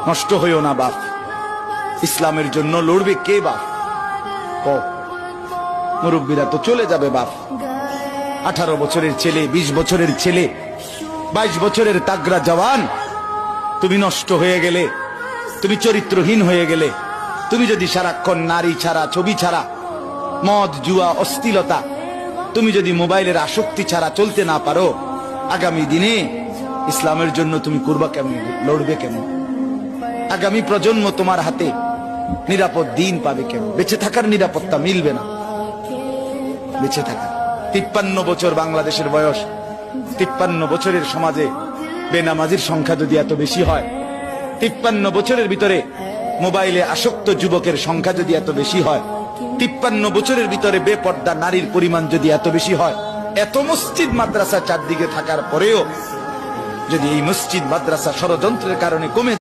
নষ্ট হইও না বাপ। ইসলামের জন্য লড়বে কে বাপ? মুরব্বীরা তো চলে যাবে বাপ। 18 বছরের ছেলে, 20 বছরের ছেলে, 22 বছরের তাগড়া জওয়ান, তুমি নষ্ট হয়ে গেলে, তুমি চরিত্রহীন হয়ে গেলে, তুমি যদি সারাক্ষণ নারী ছাড়া, ছবি ছাড়া, মদ জুয়া অশ্লীলতা, তুমি যদি মোবাইলের আসক্তি ছাড়া চলতে না পারো, আগামী দিনে ইসলামের জন্য তুমি করবা কেমন, লড়বে কেমন? আগামী প্রজন্ম তোমার হাতে নিরাপদ দিন পাবে কেমন? বেঁচে থাকার নিরাপত্তা মিলবে না। বেঁচে থাকা 53 বছর বাংলাদেশের বয়স, 53 বছরের সমাজে বেনামাজির সংখ্যা যদি এত বেশি হয়, 53 বছরের ভিতরে মোবাইলে আসক্ত যুবকের সংখ্যা যদি এত বেশি হয়, 53 বছরের ভিতরে বেপর্দা নারীর পরিমাণ যদি এত বেশি হয়, এত মসজিদ মাদ্রাসা চারদিকে থাকার পরেও যদি এই মসজিদ মাদ্রাসা ষড়যন্ত্রের কারণে কমে